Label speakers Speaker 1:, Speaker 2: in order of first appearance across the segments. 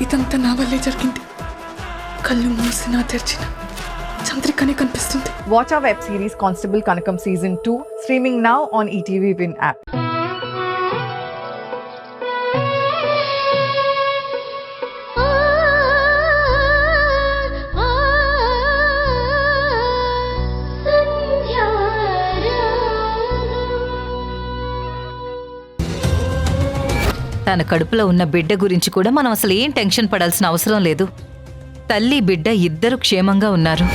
Speaker 1: ఇదంతా నా వల్లే జరిగింది. కళ్ళు మూసినా తెరిచిన చంద్రికనే కనిపిస్తుంది.
Speaker 2: Watch our web series Constable Kanakam Season 2 streaming now on ETV Win app.
Speaker 3: తన కడుపులో ఉన్న బిడ్డ గురించి కూడా మనం అసలు ఏం టెన్షన్ పడాల్సిన అవసరం లేదు. తల్లి బిడ్డ ఇద్దరు క్షేమంగా ఉన్నారు.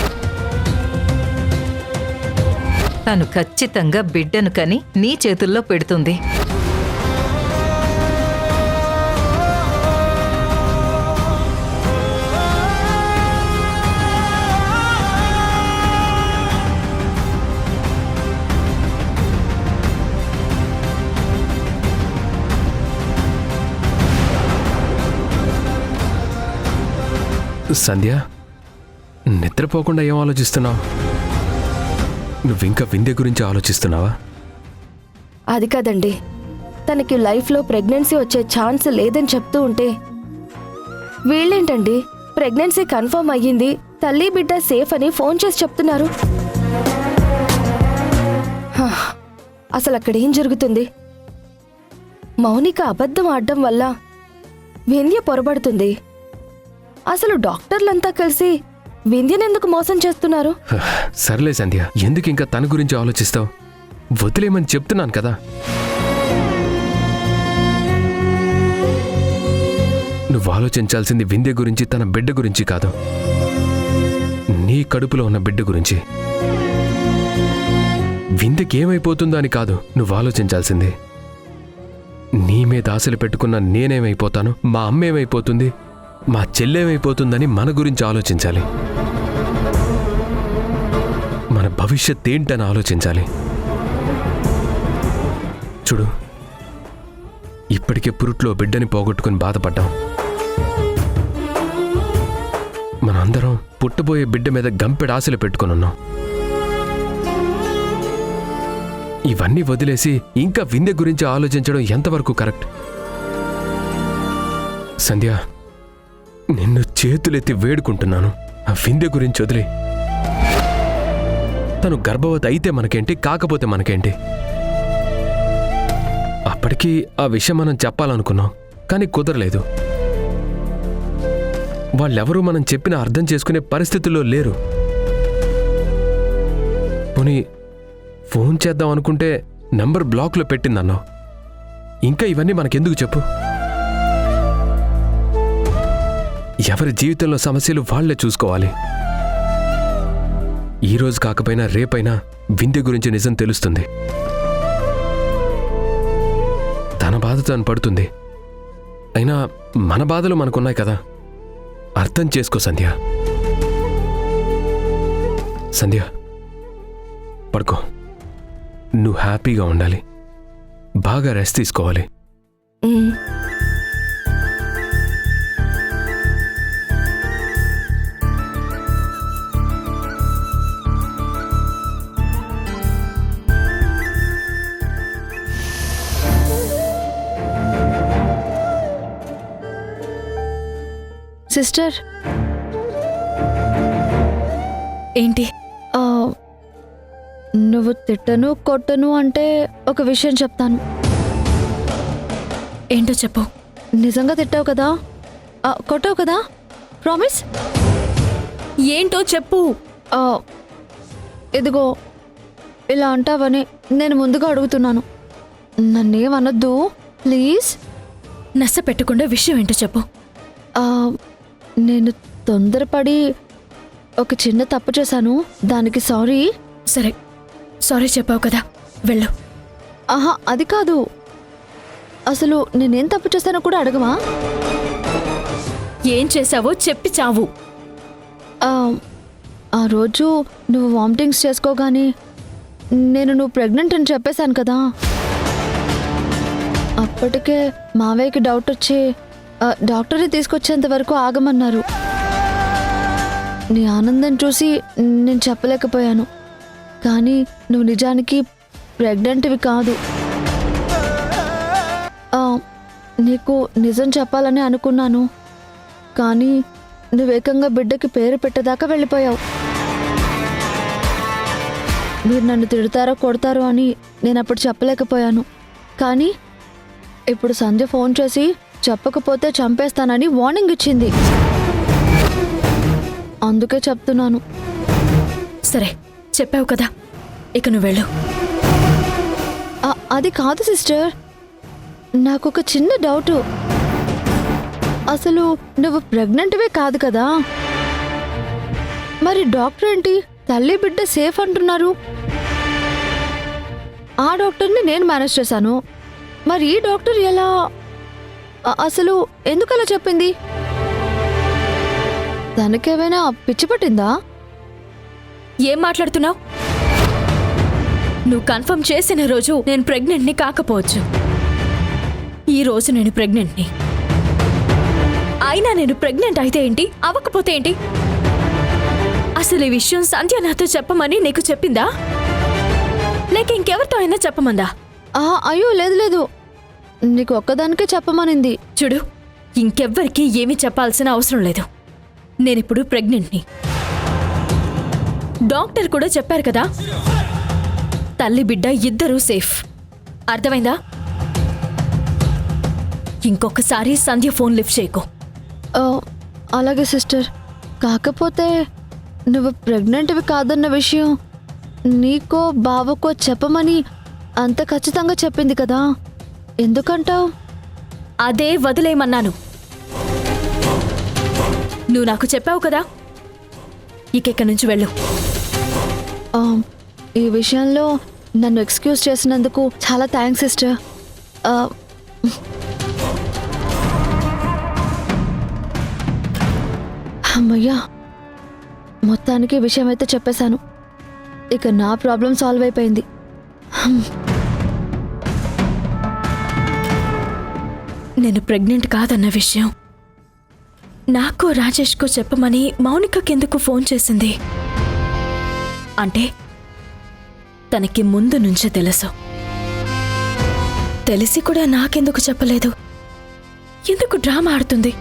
Speaker 3: తను ఖచ్చితంగా బిడ్డను కని నీ చేతుల్లో పెడుతుంది.
Speaker 4: సంధ్య, నిద్రపోకుండా ఏం ఆలోచిస్తున్నావు? నువ్వింకా వింధ్య గురించి ఆలోచిస్తున్నావా?
Speaker 5: అది కాదండి, తనకి లైఫ్లో ప్రెగ్నెన్సీ వచ్చే ఛాన్స్ లేదని చెప్తూ ఉంటే వీళ్ళేంటండి ప్రెగ్నెన్సీ కన్ఫర్మ్ అయ్యింది, తల్లి బిడ్డ సేఫ్ అని ఫోన్ చేసి చెప్తున్నారు. అసలు అక్కడేం జరుగుతుంది? మౌనిక అబద్ధం ఆడడం వల్ల వింధ్య పొరబడుతుంది. అసలు డాక్టర్లంతా కలిసి వింధ్యనెందుకు మోసం చేస్తున్నారు?
Speaker 4: సర్లే సంధ్య, ఎందుకు ఇంకా తన గురించి ఆలోచిస్తావు? వదిలేమని చెప్తున్నాను కదా. నువ్వు ఆలోచించాల్సింది వింధ్య గురించి, తన బిడ్డ గురించి కాదు, నీ కడుపులో ఉన్న బిడ్డ గురించి. వింధ్యకి ఏమైపోతుందో అని కాదు నువ్వు ఆలోచించాల్సింది. నీ మీద ఆశలు పెట్టుకున్న నేనేమైపోతాను, మా అమ్మ ఏమైపోతుంది, మా చెల్లేమైపోతుందని మన గురించి ఆలోచించాలి. మన భవిష్యత్ ఏంటని ఆలోచించాలి. చూడు, ఇప్పటికే పురుట్లో బిడ్డని పోగొట్టుకుని బాధపడ్డాం. మనందరం పుట్టబోయే బిడ్డ మీద గంపెడు ఆశలు పెట్టుకుని ఉన్నాం. ఇవన్నీ వదిలేసి ఇంకా వింధ్య గురించి ఆలోచించడం ఎంతవరకు కరెక్ట్? సంధ్య, నిన్ను చేతులెత్తి వేడుకుంటున్నాను, ఆ వింధ్య గురించి వదిలే. తను గర్భవతి అయితే మనకేంటి, కాకపోతే మనకేంటి? అప్పటికీ ఆ విషయం మనం చెప్పాలనుకున్నాం, కానీ కుదరలేదు. వాళ్ళెవరూ మనం చెప్పిన అర్థం చేసుకునే పరిస్థితుల్లో లేరు. పోనీ ఫోన్ చేద్దాం అనుకుంటే నంబర్ బ్లాక్లో పెట్టిందన్నావు. ఇంకా ఇవన్నీ మనకెందుకు చెప్పు? ఎవరి జీవితంలో సమస్యలు వాళ్లే చూసుకోవాలి. ఈరోజు కాకపోయినా రేపైనా వింధ్య గురించి నిజం తెలుస్తుంది. తన బాధ తను పడుతుంది. అయినా మన బాధలు మనకున్నాయి కదా, అర్థం చేసుకో సంధ్య. సంధ్య, పడుకో. నువ్వు హ్యాపీగా ఉండాలి, బాగా రెస్ట్ తీసుకోవాలి.
Speaker 5: సిస్టర్,
Speaker 6: ఏంటి?
Speaker 5: నువ్వు తిట్టను కొట్టను అంటే ఒక విషయం చెప్తాను.
Speaker 6: ఏంటో చెప్పు.
Speaker 5: నిజంగా తిట్టావు కదా, కొట్టావు కదా, ప్రామిస్?
Speaker 6: ఏంటో చెప్పు.
Speaker 5: ఇదిగో ఇలా అంటావని నేను ముందుగా అడుగుతున్నాను. నన్నేమనొద్దు ప్లీజ్.
Speaker 6: నచ్చ పెట్టకుండా విషయం ఏంటో చెప్పు.
Speaker 5: నేను తొందరపడి ఒక చిన్న తప్పు చేశాను, దానికి సారీ.
Speaker 6: సరే, సారీ చెప్పావు కదా, వెళ్ళు.
Speaker 5: ఆహా, అది కాదు. అసలు నేనేం తప్పు చేశానో కూడా అడగవా?
Speaker 6: ఏం చేశావో చెప్పి చావు.
Speaker 5: ఆ రోజు నువ్వు వామిటింగ్స్ చేసుకోగానే నువ్వు ప్రెగ్నెంట్ అని చెప్పేశాను కదా. అప్పటికే మావయ్యకి డౌట్ వచ్చి డాక్టర్ని తీసుకొచ్చేంత వరకు ఆగమన్నారు. నీ ఆనందం చూసి నేను చెప్పలేకపోయాను, కానీ నువ్వు నిజానికి ప్రెగ్నెంట్వి కాదు. నీకు నిజం చెప్పాలని అనుకున్నాను, కానీ నువ్వేకంగా బిడ్డకి పేరు పెట్టేదాకా వెళ్ళిపోయావు. మీరు నన్ను తిడతారో కొడతారో అని నేను అప్పుడు చెప్పలేకపోయాను. కానీ ఇప్పుడు సంధ్య ఫోన్ చేసి చెప్పకపోతే చంపేస్తానని వార్నింగ్ ఇచ్చింది. అందుకే చెప్తున్నాను.
Speaker 6: సరే చెప్పావు కదా, ఇక నువ్వు వెళ్ళు.
Speaker 5: అది కాదు సిస్టర్, నాకొక చిన్న డౌటు. అసలు నువ్వు ప్రెగ్నెంట్వే కాదు కదా, మరి డాక్టర్ ఏంటి తల్లి బిడ్డ సేఫ్ అంటున్నారు? ఆ డాక్టర్ని నేను మేనేజ్ చేశాను, మరి ఈ డాక్టర్ ఎలా? అసలు ఎందుకు అలా చెప్పింది? తనకేమైనా పిచ్చి పట్టిందా?
Speaker 6: ఏం మాట్లాడుతున్నావు? నువ్వు కన్ఫర్మ్ చేసిన రోజు నేను ప్రెగ్నెంట్ని కాకపోవచ్చు. ఈ రోజు నేను ప్రెగ్నెంట్ని. అయినా నేను ప్రెగ్నెంట్ అయితే ఏంటి, అవ్వకపోతే ఏంటి? అసలు ఈ విషయం సంధ్య నాతో చెప్పమని నీకు చెప్పిందా, లేక ఇంకెవరితో అయినా చెప్పమందా?
Speaker 5: అయ్యో లేదు లేదు, నీకు ఒక్కదానికే చెప్పమనింది.
Speaker 6: చూడు, ఇంకెవ్వరికి ఏమీ చెప్పాల్సిన అవసరం లేదు. నేనిప్పుడు ప్రెగ్నెంట్ని. డాక్టర్ కూడా చెప్పారు కదా, తల్లి బిడ్డ ఇద్దరూ సేఫ్. అర్థమైందా? ఇంకొకసారి సంధ్య ఫోన్ లిఫ్ట్ చేయకు.
Speaker 5: అలాగే సిస్టర్. కాకపోతే నువ్వు ప్రెగ్నెంట్వి కాదన్న విషయం నీకో బావకో చెప్పమని అంత ఖచ్చితంగా చెప్పింది కదా, ఎందుకంటావు?
Speaker 6: అదే వదిలేయమన్నాను. నువ్వు నాకు చెప్పావు కదా, ఇక్కడి నుంచి వెళ్ళు.
Speaker 5: ఈ విషయంలో నన్ను ఎక్స్క్యూజ్ చేసినందుకు చాలా థ్యాంక్స్ సిస్టర్. అమ్మయ్యా, మొత్తానికి విషయం అయితే చెప్పేశాను. ఇక నా ప్రాబ్లం సాల్వ్ అయిపోయింది.
Speaker 6: నేను ప్రెగ్నెంట్ కాదన్న విషయం నాకు రాజేష్కో చెప్పమని మౌనికకెందుకు ఫోన్ చేసింది? అంటే తనకి ముందు నుంచే తెలుసు. తెలిసి కూడా నాకెందుకు చెప్పలేదు? ఎందుకు డ్రామా ఆడుతుంది?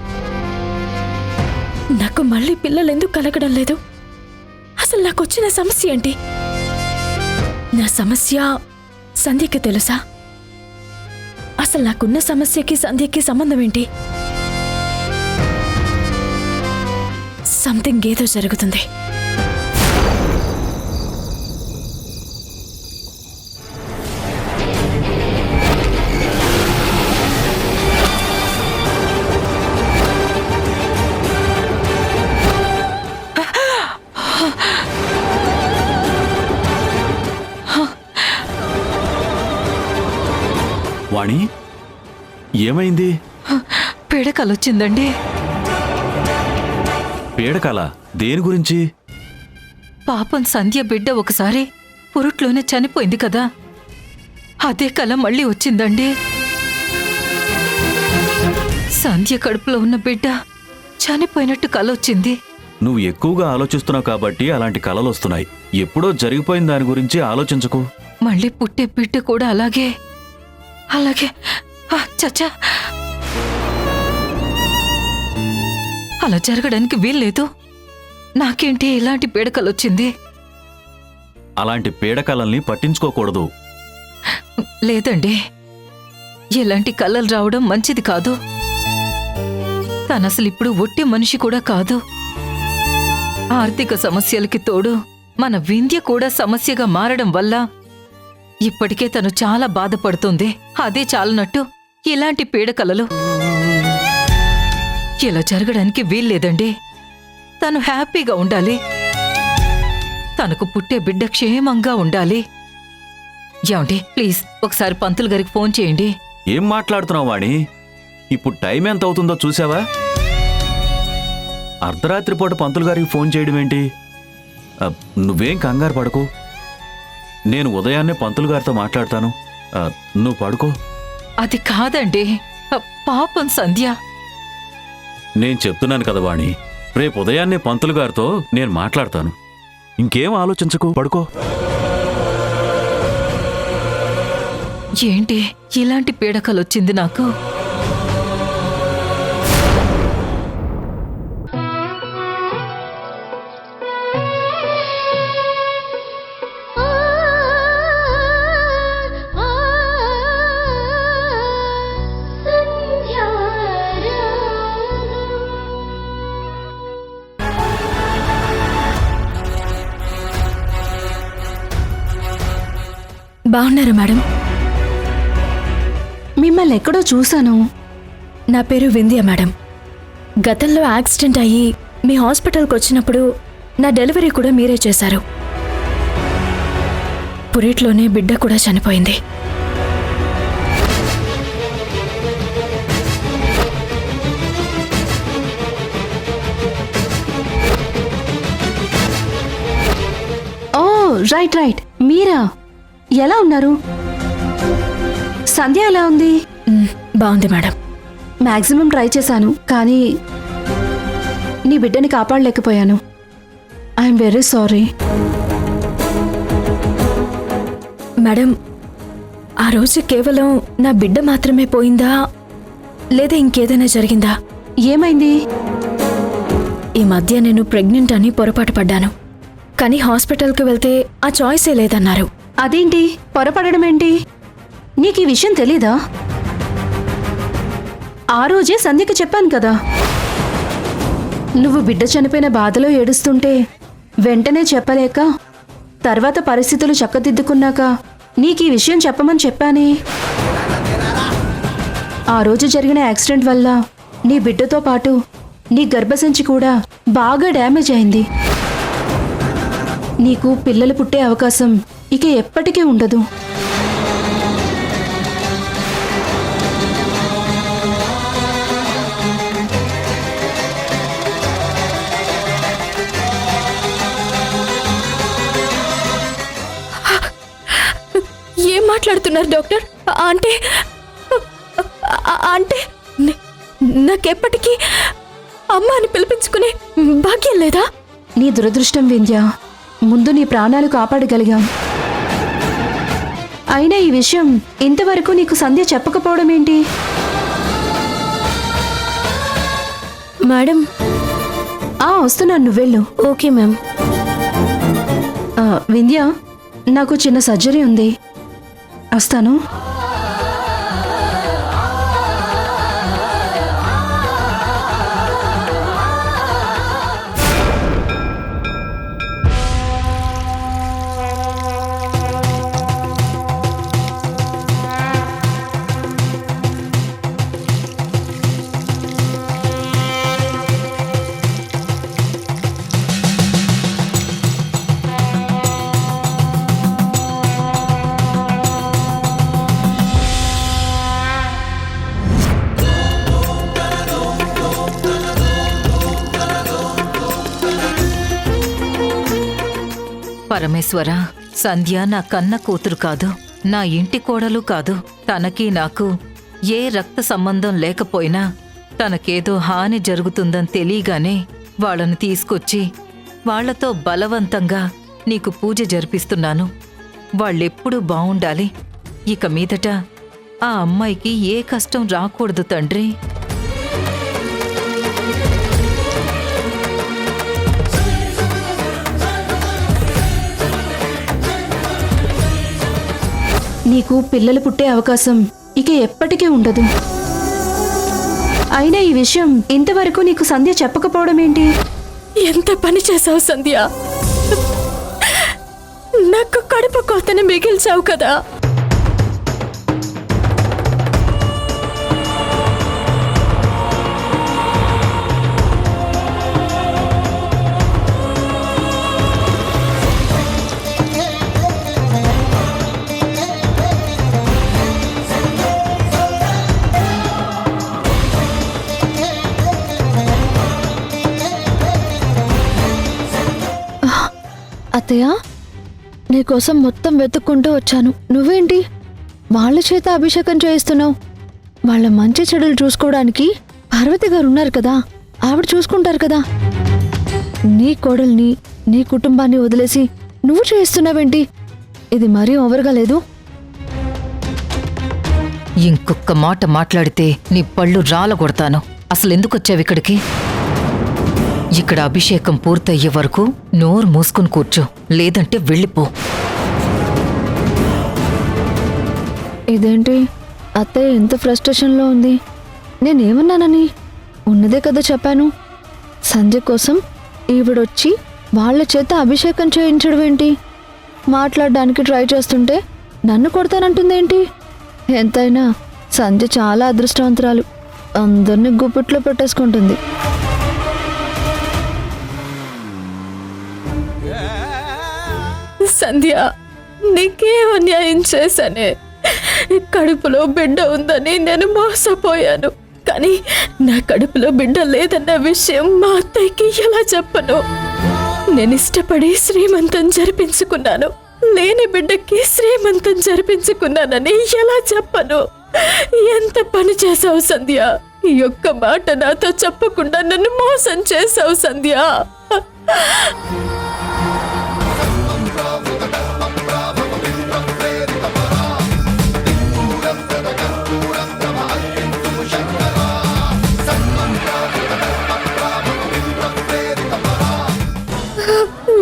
Speaker 6: నాకు మళ్ళీ పిల్లలు ఎందుకు కలగడం లేదు? అసలు నాకు వచ్చిన సమస్య ఏంటి? నా సమస్య సంధ్యకి తెలుసా? అసలు నాకున్న సమస్యకి సంధ్యకి సంబంధం ఏంటి? సంథింగ్ ఏదో జరుగుతుంది.
Speaker 7: వాణి, ఏమైంది?
Speaker 3: పీడకలొచ్చిందండి.
Speaker 7: పీడకల? దేని గురించి?
Speaker 3: పాపం సంధ్య బిడ్డ ఒకసారి పురుట్లోనే చనిపోయింది కదా, అదే కల మళ్ళీ వచ్చిందండి. సంధ్య కడుపులో ఉన్న బిడ్డ చనిపోయినట్టు కలొచ్చింది.
Speaker 7: నువ్వు ఎక్కువగా ఆలోచిస్తున్నావు కాబట్టి అలాంటి కలలు వస్తున్నాయి. ఎప్పుడో జరిగిపోయిన దాని గురించి ఆలోచించకు.
Speaker 3: మళ్ళీ పుట్టే బిడ్డ కూడా అలాగే చచ్చా, అలా జరగడానికి వీల్లేదు. నాకేంటి ఇలాంటి పీడకలొచ్చింది?
Speaker 7: అలాంటి పీడకలల్ని పట్టించుకోకూడదు.
Speaker 3: లేదండి, ఇలాంటి కలలు రావడం మంచిది కాదు. తనసలు ఇప్పుడు ఒట్టి మనిషి కూడా కాదు. ఆర్థిక సమస్యలకి తోడు మన వింధ్య కూడా సమస్యగా మారడం వల్ల ఇప్పటికే తను చాలా బాధపడుతుంది. అదే చాలనట్టు ఇలాంటి పీడకలలు. ఇలా జరగడానికి వీల్లేదండి. తను హ్యాపీగా ఉండాలి. తనకు పుట్టే బిడ్డ క్షేమంగా ఉండాలి. ఏమండి, ప్లీజ్ ఒకసారి పంతులు గారికి ఫోన్ చేయండి.
Speaker 7: ఏం మాట్లాడుతున్నావు వాణి? ఇప్పుడు టైం ఎంత అవుతుందో చూసావా? అర్ధరాత్రి పూట పంతులు గారికి ఫోన్ చేయడం ఏంటి? నువ్వేం కంగారు పడకు. నేను ఉదయాన్నే పంతులు గారితో మాట్లాడతాను. నువ్వు పడుకో.
Speaker 3: అది కాదండి, పాపం సంధ్య.
Speaker 7: నేను చెప్తున్నాను కదా వాణి, రేపు ఉదయాన్నే పంతులు గారితో నేను మాట్లాడతాను. ఇంకేం ఆలోచించకు, పడుకో.
Speaker 3: ఏంటి ఇలాంటి పీడకలొచ్చింది నాకు?
Speaker 6: బాగున్నారా మేడం?
Speaker 1: మిమ్మల్ని ఎక్కడో చూశాను.
Speaker 6: నా పేరు వింధ్య మేడం. గతంలో యాక్సిడెంట్ అయ్యి మీ హాస్పిటల్కి వచ్చినప్పుడు నా డెలివరీ కూడా మీరే చేశారు. పురిట్లోనే బిడ్డ కూడా చనిపోయింది.
Speaker 1: ఓ రైట్ రైట్, మీరా? ఎలా ఉన్నారు? సంధ్య ఎలా ఉంది?
Speaker 6: బాగుంది మేడం.
Speaker 1: మాక్సిమం ట్రై చేశాను, కానీ నీ బిడ్డని కాపాడలేకపోయాను. I'm very sorry.
Speaker 6: మేడం, ఆ రోజు కేవలం నా బిడ్డ మాత్రమే పోయిందా, లేదా ఇంకేదైనా జరిగిందా?
Speaker 1: ఏమైంది?
Speaker 6: ఈ మధ్య నేను ప్రెగ్నెంట్ అని పొరపాటు పడ్డాను. కానీ హాస్పిటల్కి వెళ్తే ఆ చాయిసే లేదన్నారు.
Speaker 1: అదేంటి పొరపడడం ఏంటి? నీకు ఈ విషయం తెలీదా? ఆ రోజే సంధ్యకి చెప్పాను కదా. నువ్వు బిడ్డ చనిపోయిన బాధలో ఏడుస్తుంటే వెంటనే చెప్పలేక, తర్వాత పరిస్థితులు చక్కదిద్దుకున్నాక నీకు ఈ విషయం చెప్పమని చెప్పానే. ఆ రోజు జరిగిన యాక్సిడెంట్ వల్ల నీ బిడ్డతో పాటు నీ గర్భసంచి కూడా బాగా డ్యామేజ్ అయింది. నీకు పిల్లలు పుట్టే అవకాశం ఇక ఎప్పటికీ ఉండదు.
Speaker 6: ఏం మాట్లాడుతున్నారు డాక్టర్? అంటే అంటే నాకెప్పటికీ అమ్మ అని పిలిపించుకునే భాగ్యం లేదా?
Speaker 1: నీ దురదృష్టం వింధ్య, ముందు నీ ప్రాణాలు కాపాడగలిగాం. అయినా ఈ విషయం ఇంతవరకు నీకు సంధ్య చెప్పకపోవడం ఏంటి?
Speaker 6: మేడం,
Speaker 1: వస్తున్నాను, నువ్వెళ్ళు.
Speaker 6: Okay ma'am.
Speaker 1: వింధ్య, నాకు చిన్న సర్జరీ ఉంది, వస్తాను.
Speaker 3: పరమేశ్వర, సంధ్య నా కన్న కూతురు కాదు, నా ఇంటి కోడలు కాదు. తనకి నాకు ఏ రక్త సంబంధం లేకపోయినా తనకేదో హాని జరుగుతుందని తెలియగానే వాళ్ళను తీసుకొచ్చి వాళ్లతో బలవంతంగా నీకు పూజ జరిపిస్తున్నాను. వాళ్ళెప్పుడూ బావుండాలి. ఇక మీదట ఆ అమ్మాయికి ఏ కష్టం రాకూడదు తండ్రి.
Speaker 1: నీకు పిల్లలు పుట్టే అవకాశం ఇక ఎప్పటికీ ఉండదు. అయినా ఈ విషయం ఇంతవరకు నీకు సంధ్య చెప్పకపోవడం ఏంటి?
Speaker 6: ఎంత పని చేసావు సంధ్య! నాకు కడుపు కోతని మిగిల్చావు కదా.
Speaker 5: అత్తయ్య, నీకోసం మొత్తం వెతుక్కుంటూ వచ్చాను. నువ్వేంటి వాళ్ళ చేత అభిషేకం చేయిస్తున్నావు? వాళ్ళ మంచి చెడులు చూసుకోవడానికి పార్వతి గారు ఉన్నారు కదా, ఆవిడ చూసుకుంటారు కదా. నీ కోడల్ని, నీ కుటుంబాన్ని వదిలేసి నువ్వు చేయిస్తున్నావేంటి? ఇది మరీ ఓవర్గా లేదు?
Speaker 3: ఇంకొక్క మాట మాట్లాడితే నీ పళ్ళు రాలగొడతాను. అసలెందుకొచ్చావు ఇక్కడికి? ఇక్కడ అభిషేకం పూర్తయ్యే వరకు నోరు మూసుకుని కూర్చో, లేదంటే వెళ్ళిపో.
Speaker 5: ఇదేంటి అత్తయ్య ఎంత ఫ్రస్ట్రేషన్లో ఉంది? నేనేమన్నానని? ఉన్నదే కదా చెప్పాను. సంధ్య కోసం ఈవిడొచ్చి వాళ్ళ చేత అభిషేకం చేయించడం ఏంటి? మాట్లాడడానికి ట్రై చేస్తుంటే నన్ను కొడతానంటుందేంటి? ఎంతైనా సంధ్య చాలా అదృష్టవంతురాలు. అందరినీ గుప్పిట్లో పెట్టేసుకుంటుంది.
Speaker 6: సంధ్య, నీకే అన్యాయం చేశానే. కడుపులో బిడ్డ ఉందని నేను మోసపోయాను. కానీ నా కడుపులో బిడ్డ లేదన్న విషయం మా అత్తయ్యకి ఎలా చెప్పను? నేను ఇష్టపడి శ్రీమంతం జరిపించుకున్నాను. లేని బిడ్డకి శ్రీమంతం జరిపించుకున్నానని ఎలా చెప్పను? ఎంత పని చేసావు సంధ్య? ఈ ఒక్క మాట నాతో చెప్పకుండా నన్ను మోసం చేసావు సంధ్య.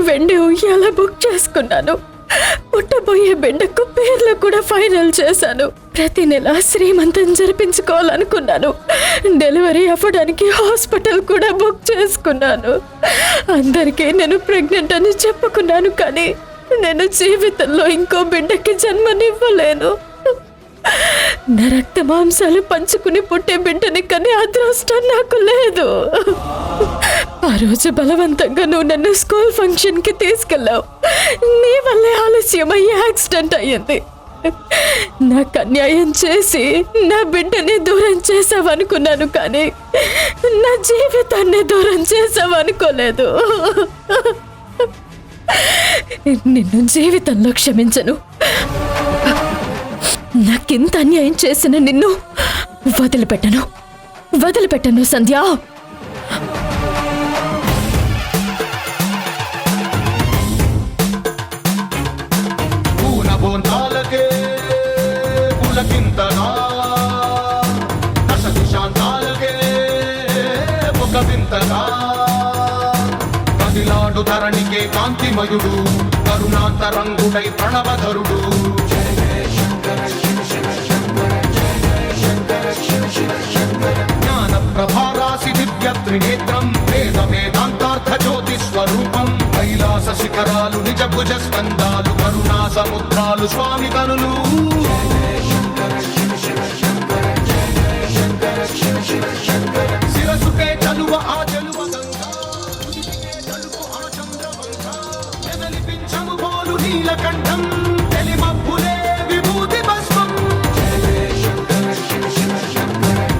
Speaker 6: వెండి ఉయ్యాల బుక్ చేసుకున్నాను. పుట్టబోయే బిడ్డకు పేర్లు కూడా ఫైనల్ చేశాను. ప్రతి నెల శ్రీమంతం జరిపించుకోవాలనుకున్నాను. డెలివరీ అవ్వడానికి హాస్పిటల్ కూడా బుక్ చేసుకున్నాను. అందరికీ నేను ప్రెగ్నెంట్ అని చెప్పుకున్నాను. కానీ నేను జీవితంలో ఇంకో బిడ్డకి జన్మనివ్వలేను. నా రక్త మాంసాలు పంచుకుని పుట్టే బిడ్డని కానీ అదృష్టం నాకు లేదు. ఆ రోజు బలవంతంగా నువ్వు నన్ను స్కూల్ ఫంక్షన్ కి తీసుకెళ్ళావు. నీ వల్లే ఆలస్యమయ్యి యాక్సిడెంట్ అయ్యింది. నాకు అన్యాయం చేసి నా బిడ్డని దూరం చేసావనుకున్నాను. కానీ నా జీవితాన్ని దూరం చేసావనుకోలేదు. నిన్ను జీవితంలో క్షమించను. నాకింత అన్యాయం చేసిన నిన్ను వదిలిపెట్టను సంధ్య.
Speaker 8: కదిలాడు ధరణికే కాంతిమయుడు, కరుణాంతరంగుడై ప్రణవధరుడు. జ్ఞాన ప్రభారాసి దివ్య త్రినేత్రం, వేద వేదాంతార్థ జ్యోతి స్వరూపం. కైలాస శిఖరాలు నిజ భుజ స్కందాలు, కరుణా సముద్రాలు స్వామి కనులు. శిరసుకే చలువ ఆ చలువ గంగా, చలుపు ఆ చంద్రవంగా. ఎదలిపించము పోలు నీలకంఠం, తెలిమబ్బులే విభూతి భస్మం.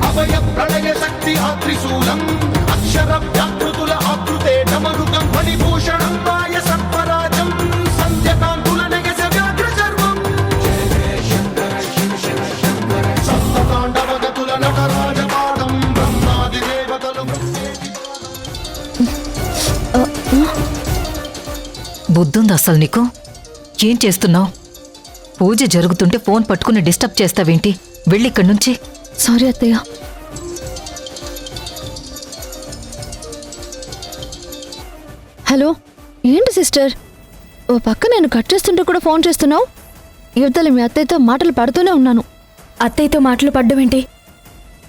Speaker 8: అభయ ప్రళయ శక్తి ఆ త్రిశూలం, అక్షర వ్యాకృతుల ఆకృతే డమరుకం. మణిభూషణం మాయ సర్పరాజం, సంధ్యకాంతుల నెగస వ్యాఘ్ర చర్మం. సప్తతాండవగతుల నటరాజపాదం, బ్రహ్మాది దేవతలు.
Speaker 3: బుద్ధుంది అసలు నీకు? ఏం చేస్తున్నావు? పూజ జరుగుతుంటే ఫోన్ పట్టుకుని డిస్టర్బ్ చేస్తావేంటి? వెళ్ళిక్కడి నుంచి.
Speaker 5: సారీ అత్తయ్య. హలో, ఏంటి సిస్టర్? ఓ పక్క నేను కట్ చేస్తుంటే కూడా ఫోన్ చేస్తున్నావు. యువతల మీ అత్తయ్యతో మాటలు పడుతూనే ఉన్నాను.
Speaker 6: అత్తయ్యతో మాటలు పడ్డం ఏంటి?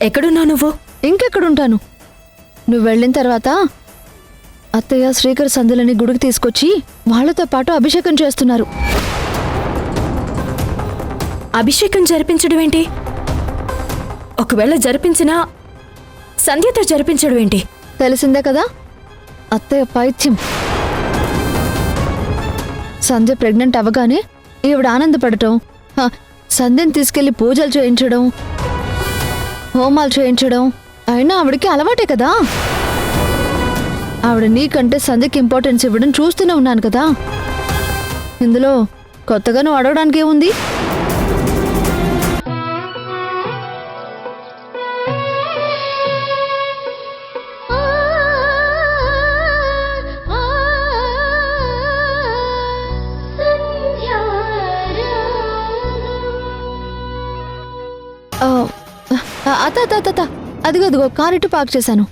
Speaker 6: ఎక్కడున్నావు నువ్వు?
Speaker 5: ఇంకెక్కడుంటాను? నువ్వు వెళ్ళిన తర్వాత అత్తయ్య శ్రీకర్ సందులని గుడికి తీసుకొచ్చి వాళ్ళతో పాటు అభిషేకం చేస్తున్నారు.
Speaker 6: అభిషేకం జరిపించడం ఏంటి? ఒకవేళ జరిపించినా సంధ్యతో జరిపించడం ఏంటి?
Speaker 5: తెలిసిందే కదా, అత్తయ్య పైత్యం. సంధ్య ప్రెగ్నెంట్ అవ్వగానే ఈవిడ ఆనందపడటం, సంధ్యని తీసుకెళ్లి పూజలు చేయించడం, హోమాలు చేయించడం అయినా ఆవిడకి అలవాటే కదా. ఆవిడ నీకంటే సంధ్యకి ఇంపార్టెన్స్ ఇవ్వడం చూస్తూనే ఉన్నాను కదా. ఇందులో కొత్తగా నువ్వు అడగడానికి ఏముంది? అత్త అదిగో కారిటు పార్క్ చేశాను.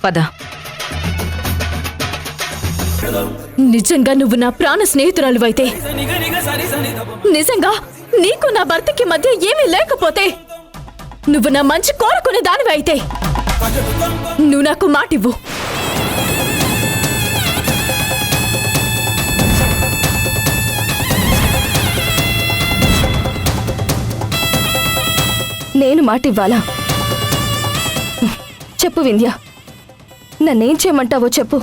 Speaker 3: పద.
Speaker 6: నిజంగా నువ్వు నా ప్రాణ స్నేహితురాలు అయితే, నిజంగా నీకు నా భర్తకి మధ్య ఏమీ లేకపోతే, నువ్వు నా మంచి కోరుకునే దానివి అయితే నువ్వు నాకు మాటివ్వు.
Speaker 1: నేను మాట ఇవ్వాలా? చెప్పు వింధ్య, నన్నేం చేయమంటావో చెప్పు.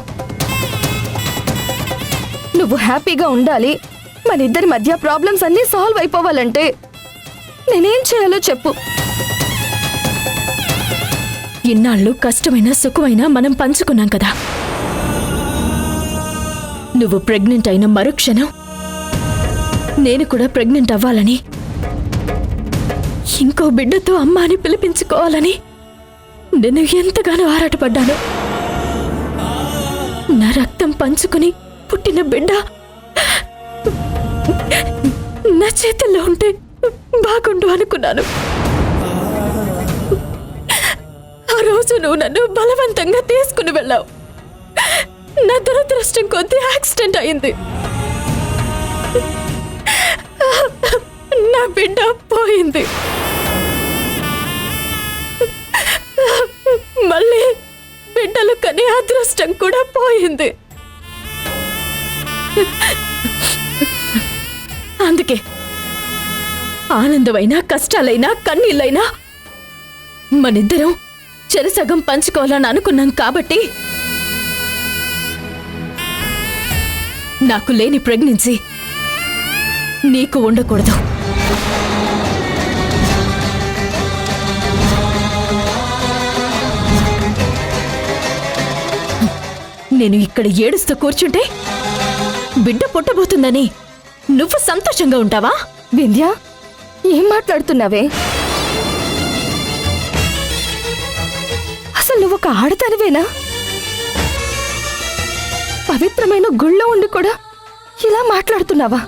Speaker 1: నువ్వు హ్యాపీగా ఉండాలి, మన ఇద్దరి మధ్య ప్రాబ్లమ్స్ అన్నీ సాల్వ్ అయిపోవాలంటే నేనేం చేయాలో చెప్పు.
Speaker 6: ఇన్నాళ్ళు కష్టమైన సుఖమైన మనం పంచుకున్నాం కదా. నువ్వు ప్రెగ్నెంట్ అయిన మరుక్షణం నేను కూడా ప్రెగ్నెంట్ అవ్వాలని, ఇంకో బిడ్డతో అమ్మ అని పిలిపించుకోవాలని నేను ఎంతగానో ఆరాటపడ్డాను. నా రక్తం పంచుకుని పుట్టిన బిడ్డ నా చేతుల్లో ఉంటే బాగుండు అనుకున్నాను. ఆ రోజు నువ్వు నన్ను బలవంతంగా తీసుకుని వెళ్ళావు. నా దురదృష్టం కొద్దీ యాక్సిడెంట్ అయింది. నా బిడ్డ పోయింది. మళ్ళీ బిడ్డలు కనే అదృష్టం కూడా పోయింది. అందుకే ఆనందమైనా కష్టాలైనా కన్నీళ్ళైనా మనిద్దరం చెరసగం పంచుకోవాలని అనుకున్నాం. కాబట్టి నాకు లేని ప్రెగ్నెన్సీ నీకు ఉండకూడదు. నేను ఇక్కడ ఏడుస్తూ కూర్చుంటే బిడ్డ పుట్టబోతుందని నువ్వు సంతోషంగా ఉంటావా?
Speaker 1: వింధ్య, ఏం మాట్లాడుతున్నావే? అసలు నువ్వు ఒక ఆడదానివేనా? పవిత్రమైన గుళ్ళో ఉండి కూడా ఇలా మాట్లాడుతున్నావా?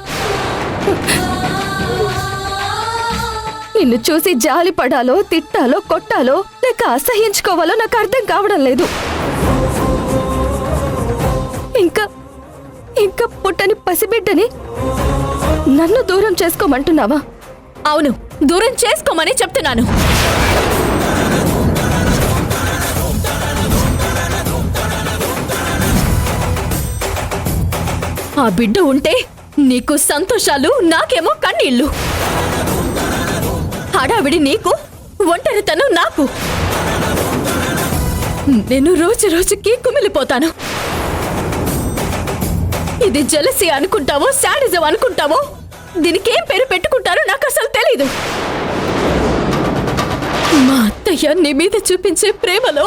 Speaker 1: నిన్ను చూసి జాలి పడాలో, తిట్టాలో, కొట్టాలో, లేక అసహ్యించుకోవాలో నాకు అర్థం కావడం లేదు. ఇంకా పుట్టని పసిబిడ్డని నన్ను దూరం చేసుకోమంటున్నావా?
Speaker 6: అవును, దూరం చేసుకోమని చెప్తున్నాను. ఆ బిడ్డ ఉంటే నీకు సంతోషాలు, నాకేమో కన్నీళ్ళు. హడావిడి నీకు, ఒంటరితనం నాకు. నేను రోజు రోజుకి కుమిలిపోతాను. ఇది జెలసీ అనుకుంటావో, శాడిజం అనుకుంటావో, దీనికేం పేరు పెట్టుకుంటారో నాకు అసలు తెలీదు. మా అత్తయ్య నీ మీద చూపించే ప్రేమలో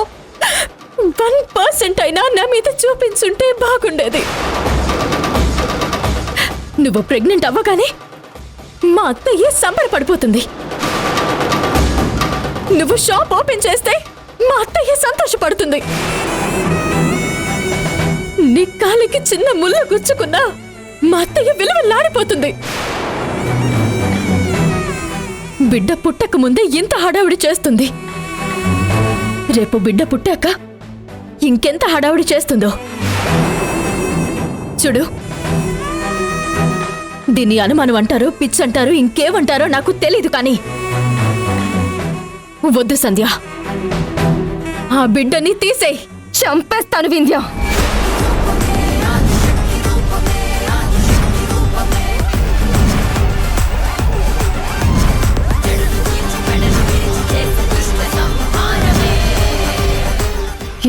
Speaker 6: 1% అయినా నా మీద చూపించుంటే బాగుండేది. నువ్వు ప్రెగ్నెంట్ అవ్వగానే మా అత్తయ్య సంబరపడిపోతుంది. నువ్వు షాప్ ఓపెన్ చేస్తే మా అత్తయ్య సంతోషపడుతుంది. నీ కాలికి చిన్న ముళ్ళు గుచ్చుకున్నా మా అత్తయ్య విలువలాడిపోతుంది. బిడ్డ పుట్టక ముందే ఇంత హడావుడి చేస్తుంది. రేపు బిడ్డ పుట్టాక ఇంకెంత హడావుడి చేస్తుందో చూడు. దీన్ని అనుమానం అంటారో, పిచ్చంటారో, ఇంకేమంటారో నాకు తెలీదు, కానీ వద్దు సంధ్య, ఆ బిడ్డని తీసేయ్.
Speaker 1: చంపేస్తాను వింధ్య.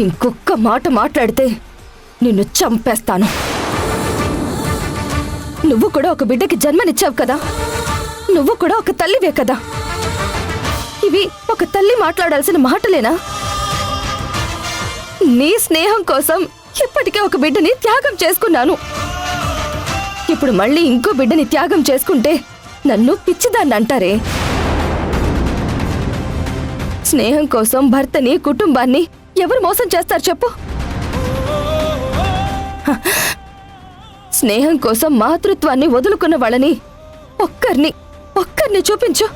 Speaker 1: ఇంకొక్క మాట మాట్లాడితే నిన్ను చంపేస్తాను. నువ్వు కూడా ఒక బిడ్డకి జన్మనిచ్చావు కదా, నువ్వు కూడా ఒక తల్లివే కదా. ఇవి ఒక తల్లి మాట్లాడాల్సిన మాటలేనా? నీ స్నేహం కోసం ఇప్పటికే ఒక బిడ్డని త్యాగం చేసుకున్నాను. ఇప్పుడు మళ్ళీ ఇంకో బిడ్డని త్యాగం చేసుకుంటే నన్ను పిచ్చిదాన్ని అంటారే. స్నేహం కోసం భర్తని, కుటుంబాన్ని ఎవరు మోసం చేస్తారు చెప్పు? స్నేహం కోసం మాతృత్వాన్ని వదులుకున్న వాళ్ళని ఒక్కరిని చూపించు.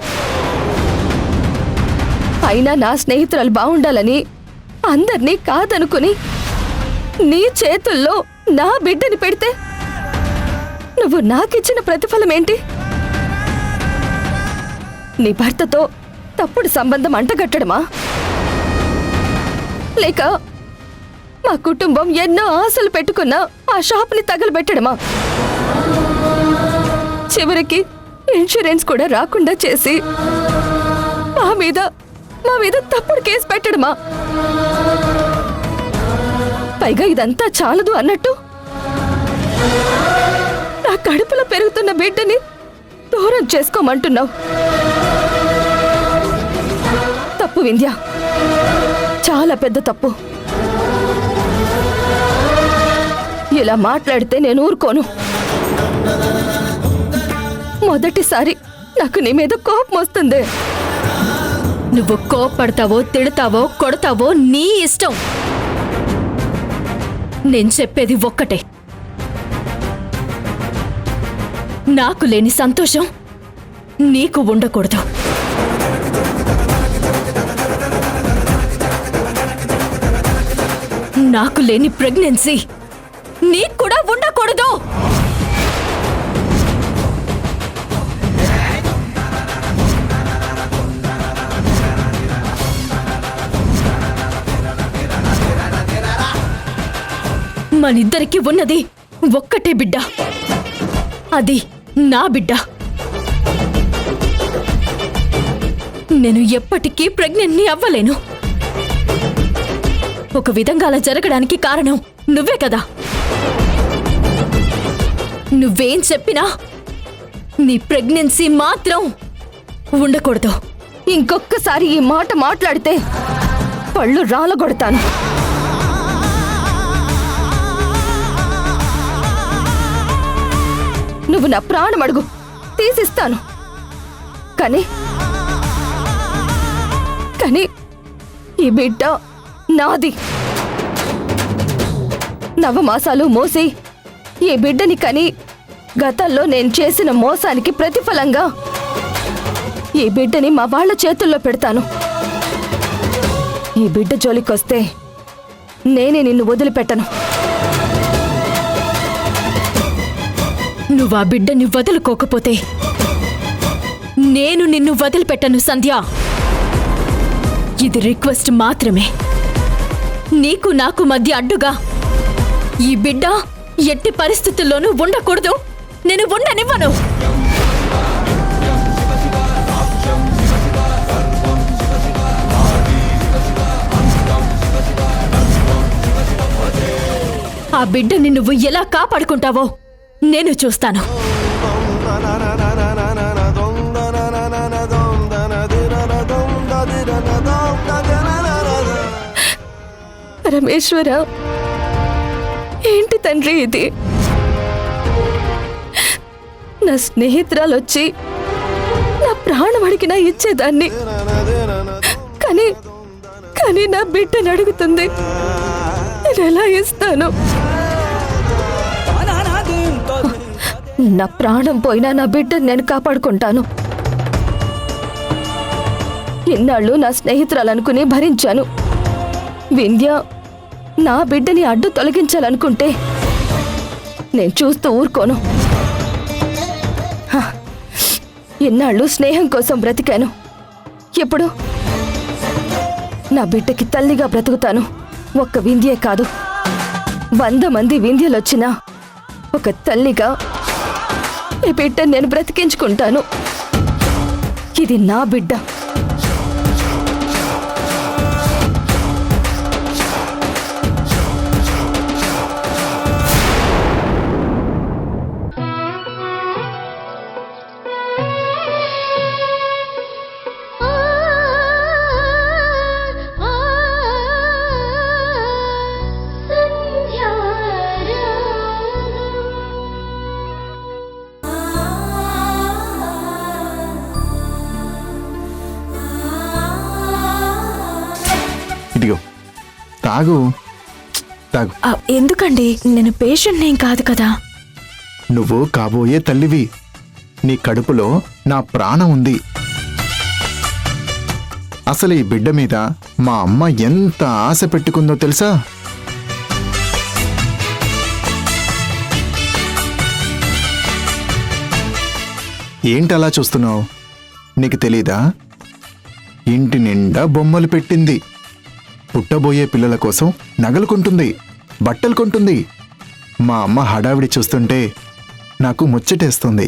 Speaker 1: అయినా నా స్నేహితురాలు బాగుండాలని అందర్నీ కాదనుకుని నీ చేతుల్లో నా బిడ్డని పెడితే నువ్వు నాకిచ్చిన ప్రతిఫలం ఏంటి? నీ భర్తతో తప్పుడు సంబంధం అంటగట్టడమా? లేక మా కుటుంబం ఎన్నో ఆశలు పెట్టుకున్న ఆ షాప్ని తగలబెట్టడమా? చివరికి ఇన్సూరెన్స్ కూడా రాకుండా చేసి మా మా మీద తప్పుడు కేసు పెట్టడమా? పైగా ఇదంతా చాలదు అన్నట్టు నా కడుపులో పెరుగుతున్న బిడ్డని దూరం చేసుకోమంటున్నావు. తప్పు వింధ్య, చాలా పెద్ద తప్పు. ఇలా మాట్లాడితే నేను ఊరుకోను. మొదటిసారి నాకు నీ మీద కోపం వస్తుంది.
Speaker 6: నువ్వు కోపడతావో తిడతావో కొడతావో నీ ఇష్టం. నేను చెప్పేది ఒక్కటే, నాకు లేని సంతోషం నీకు ఉండకూడదు. నాకు లేని ప్రెగ్నెన్సీ నీకు కూడా ఉండకూడదు. మనిద్దరికి ఉన్నది ఒక్కటే బిడ్డ, అది నా బిడ్డ. నేను ఎప్పటికీ ప్రెగ్నెంట్ని అవ్వలేను. ఒక విధంగా అలా జరగడానికి కారణం నువ్వే కదా. నువ్వేం చెప్పినా నీ ప్రెగ్నెన్సీ మాత్రం ఉండకూడదు.
Speaker 1: ఇంకొక్కసారి ఈ మాట మాట్లాడితే పళ్ళు రాలగొడతాను. నువ్వు నా ప్రాణం అడుగు, తీసిస్తాను. కానీ ఈ బిడ్డ నాది. నవమాసాలు మోసి ఈ బిడ్డని కని గతంలో నేను చేసిన మోసానికి ప్రతిఫలంగా ఈ బిడ్డని మా వాళ్ళ చేతుల్లో పెడతాను. ఈ బిడ్డ జోలికొస్తే నేనే నిన్ను వదిలిపెట్టను.
Speaker 6: నువ్వు ఆ బిడ్డని వదులుకోకపోతే నేను నిన్ను వదిలిపెట్టను సంధ్య. ఇది రిక్వెస్ట్ మాత్రమే. నీకు నాకు మధ్య అడ్డుగా ఈ బిడ్డ ఎట్టి పరిస్థితుల్లోనూ ఉండకూడదు. నేను ఉండనివ్వను. ఆ బిడ్డని నువ్వు ఎలా కాపాడుకుంటావో నేను చూస్తాను.
Speaker 1: పరమేశ్వర, ఏంటి తండ్రి ఇది? నా స్నేహితురాలు వచ్చి నా ప్రాణం అడిగినా ఇచ్చేదాన్ని. కానీ నా బిడ్డను అడుగుతుంది, నేను ఎలా ఇస్తాను? నా ప్రాణం పోయినా నా బిడ్డను నేను కాపాడుకుంటాను. ఇన్నాళ్ళు నా స్నేహితురాలనుకుని భరించాను. వింధ్య నా బిడ్డని అడ్డు తొలగించాలనుకుంటే నేను చూస్తూ ఊరుకోను. ఇన్నాళ్ళు స్నేహం కోసం బ్రతికాను. ఇప్పుడు నా బిడ్డకి తల్లిగా బ్రతుకుతాను. ఒక్క వింధ్యే కాదు, 100 మంది వింధ్యలొచ్చినా ఒక తల్లిగా ఈ బిడ్డని నేను బ్రతికించుకుంటాను. ఇది నా బిడ్డ.
Speaker 9: ఇదిగో తాగు తాగు.
Speaker 6: ఎందుకండి? నేను పేషెంట్ ఏం కాదు కదా.
Speaker 9: నువ్వు కాబోయే తల్లివి. నీ కడుపులో నా ప్రాణం ఉంది. అసలు ఈ బిడ్డ మీద మా అమ్మ ఎంత ఆశ పెట్టుకుందో తెలుసా? ఏంటలా చూస్తున్నావు? నీకు తెలీదా? ఇంటి నిండా బొమ్మలు పెట్టింది. పుట్టబోయే పిల్లల కోసం నగలు కొంటుంది, బట్టలు కొంటుంది. మా అమ్మ హడావిడి చూస్తుంటే నాకు ముచ్చటేస్తుంది.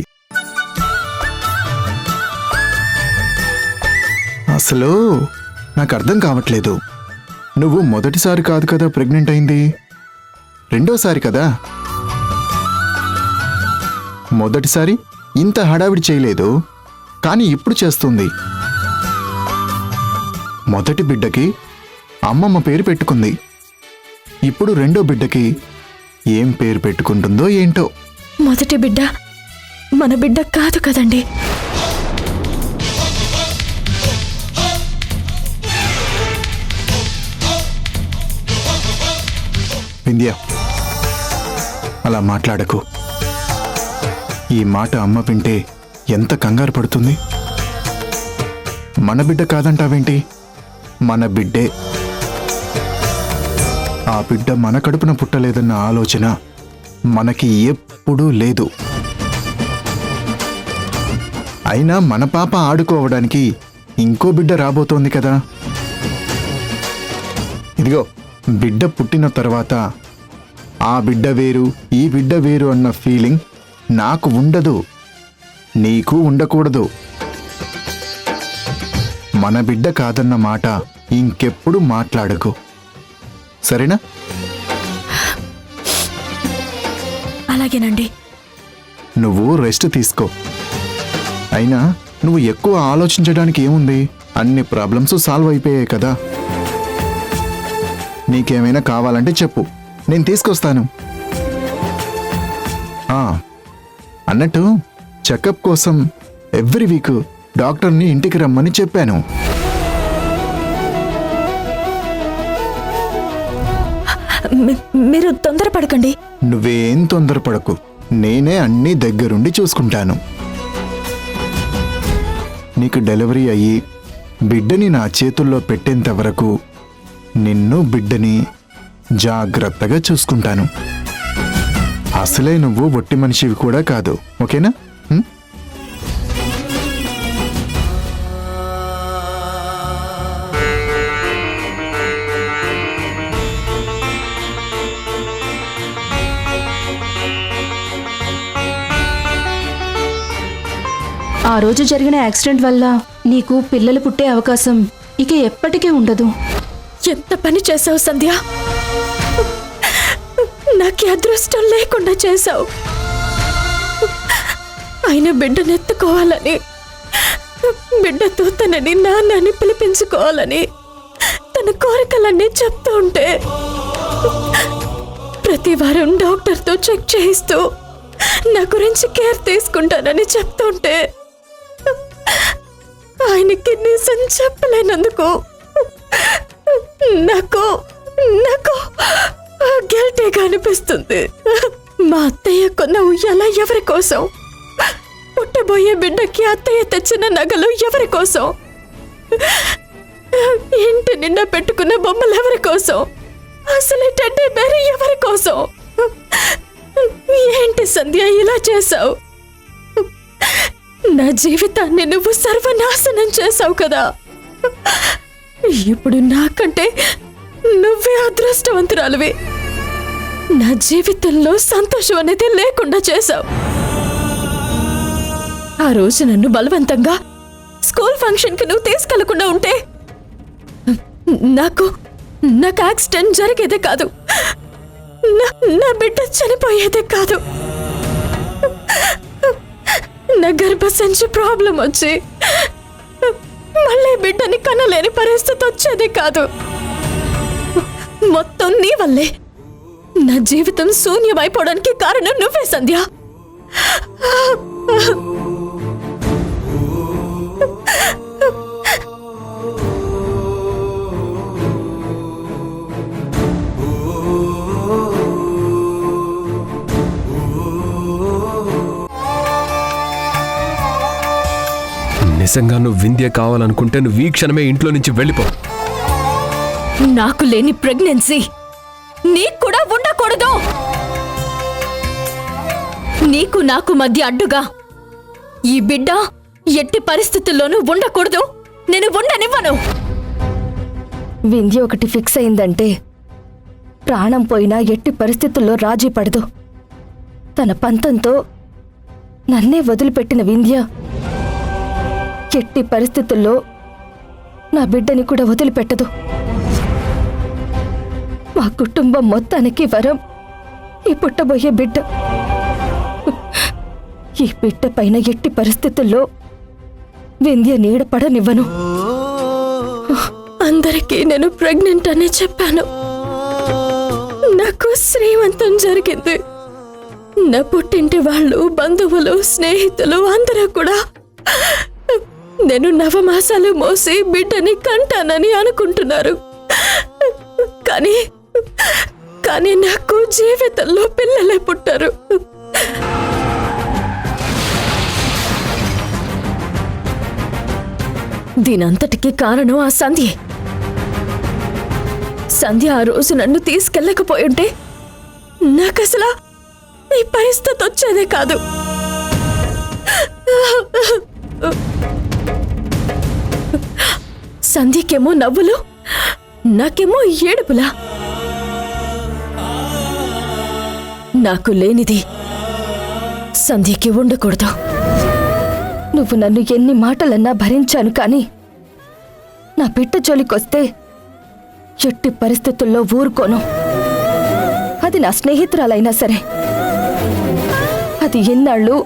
Speaker 9: అసలు నాకు అర్థం కావట్లేదు. నువ్వు మొదటిసారి కాదు కదా ప్రెగ్నెంట్ అయింది, రెండోసారి కదా. మొదటిసారి ఇంత హడావిడి చేయలేదు, కానీ ఇప్పుడు చేస్తుంది. మొదటి బిడ్డకి అమ్మమ్మ పేరు పెట్టుకుంది, ఇప్పుడు రెండో బిడ్డకి ఏం పేరు పెట్టుకుంటుందో ఏంటో.
Speaker 6: మొదటి బిడ్డ మన బిడ్డ కాదు కదండి.
Speaker 9: వింధ్య, అలా మాట్లాడకు. ఈ మాట అమ్మ వింటే ఎంత కంగారు పడుతుంది. మన బిడ్డ కాదంటావేంటి? మన బిడ్డే. ఆ బిడ్డ మన కడుపున పుట్టలేదన్న ఆలోచన మనకి ఎప్పుడూ లేదు. అయినా మన పాప ఆడుకోవడానికి ఇంకో బిడ్డ రాబోతోంది కదా. ఇదిగో, బిడ్డ పుట్టిన తర్వాత ఆ బిడ్డ వేరు, ఈ బిడ్డ వేరు అన్న ఫీలింగ్ నాకు ఉండదు, నీకు ఉండకూడదు. మన బిడ్డ కాదన్న మాట ఇంకెప్పుడు మాట్లాడకు, సరేనా?
Speaker 6: అలాగేనండి.
Speaker 9: నువ్వు రెస్ట్ తీసుకో. అయినా నువ్వు ఎక్కువ ఆలోచించడానికి ఏముంది, అన్ని ప్రాబ్లమ్స్ సాల్వ్ అయిపోయాయి కదా. నీకేమైనా కావాలంటే చెప్పు, నేను తీసుకొస్తాను. అన్నట్టు చెకప్ కోసం ఎవ్రీ వీక్ డాక్టర్ని ఇంటికి రమ్మని చెప్పాను.
Speaker 6: మీరు తొందరపడకండి.
Speaker 9: నువ్వేం తొందరపడకు, నేనే అన్నీ దగ్గరుండి చూసుకుంటాను. నీకు డెలివరీ అయ్యి బిడ్డని నా చేతుల్లో పెట్టేంత వరకు నిన్ను బిడ్డని జాగ్రత్తగా చూసుకుంటాను. అసలే నువ్వు ఒట్టి మనిషివి కూడా కాదు, ఓకేనా?
Speaker 1: ఆ రోజు జరిగిన యాక్సిడెంట్ వల్ల నీకు పిల్లలు పుట్టే అవకాశం ఇక ఎప్పటికీ ఉండదు.
Speaker 6: ఎంత పని చేసావు సంధ్య, నాకు అదృష్టం లేకుండా చేశావు. ఆయన బిడ్డనెత్తుకోవాలని, బిడ్డతో తనని నాన్నని పిలిపించుకోవాలని తన కోరికలన్నీ చెప్తూ ఉంటే ప్రతి వారం డాక్టర్తో చెక్ చేయిస్తూ నా గురించి కేర్ తీసుకుంటానని చెప్తుంటే ఆయనకి నిజం చెప్పలేనందుకు నాకు నాకు గిల్టీగా అనిపిస్తుంది. మా అత్తయ్య కొన్న ఉయ్యాల ఎవరి కోసం, పుట్టబోయే బిడ్డకి అత్తయ్య తెచ్చిన నగలు ఎవరి కోసం, ఇంటి నిండా పెట్టుకున్న బొమ్మలు ఎవరి కోసం, అసలు టెడ్డీ బేర్ ఎవరి కోసం? ఏంటి సంధ్య ఇలా చేసావు? నా జీవితాన్ని నువ్వు సర్వనాశనం చేసావు కదా. ఇప్పుడు నాకంటే నువ్వే అదృష్టవంతురాలివి. నా జీవితంలో సంతోషం అనేది లేకుండా చేశావు. ఆ రోజు నన్ను బలవంతంగా స్కూల్ ఫంక్షన్కి నువ్వు తీసుకెళ్లకుండా ఉంటే నాకు యాక్సిడెంట్ జరిగేదే కాదు, నా బిడ్డ చనిపోయేదే కాదు, నా గర్భసంచి ప్రాబ్లం వచ్చి మళ్ళీ బిడ్డని కనలేని పరిస్థితి వచ్చేదే కాదు. మొత్తం నీ వల్లే నా జీవితం శూన్యమైపోవడానికి కారణం నువ్వే సంధ్య.
Speaker 4: నిజంగా నువ్వు వింధ్య కావాలనుకుంటే నువ్వు ఈ క్షణమే ఇంట్లో నుంచి వెళ్ళిపో.
Speaker 6: నాకు లేని ప్రెగ్నెన్సీ నీకు కూడా ఉండకూడదు. నీకు నాకు మధ్య అడ్డుగా ఈ బిడ్డ ఎట్టి పరిస్థితుల్లోనూ ఉండకూడదు. నేను ఉండనివ్వను.
Speaker 1: వింధ్య ఒకటి ఫిక్స్ అయిందంటే ప్రాణం పోయినా ఎట్టి పరిస్థితుల్లో రాజీ పడదు. తన పంతంతో నన్నే వదిలిపెట్టిన వింధ్య ఎట్టి పరిస్థితుల్లో నా బిడ్డని కూడా వదిలిపెట్టదు. మా కుటుంబం మొత్తానికి వరం ఈ పుట్టబోయే బిడ్డ. ఈ బిడ్డ పైన ఎట్టి పరిస్థితుల్లో వింధ్య నీడ పడనివ్వను.
Speaker 6: అందరికీ నేను ప్రెగ్నెంట్ అని చెప్పాను. నాకు శ్రీమంతం జరిగింది. నా పుట్టింటి వాళ్ళు, బంధువులు, స్నేహితులు అందరూ కూడా నేను 9 మాసాలు మోసి బిడ్డని కంటానని అనుకుంటున్నారు. కానీ నాకు జీవితంలో పిల్లలే పుట్టారు. దీనంతటికీ కారణం ఆ సంధ్యే. సంధ్య ఆ రోజు నన్ను తీసుకెళ్ళకపోయుంటే నాకసలా ఈ పరిస్థితి వచ్చేదే కాదు. సంధ్యకేమో నవ్వులు, నాకేమో ఏడుపులా. నాకు లేనిది సంధ్యకి ఉండకూడదు.
Speaker 1: నువ్వు నన్ను ఎన్ని మాటలన్నా భరించాను, కానీ నా బిడ్డ జోలికొస్తే ఎట్టి పరిస్థితుల్లో ఊరుకోను. అది నా స్నేహితురాలైనా సరే, అది ఎన్నాళ్ళు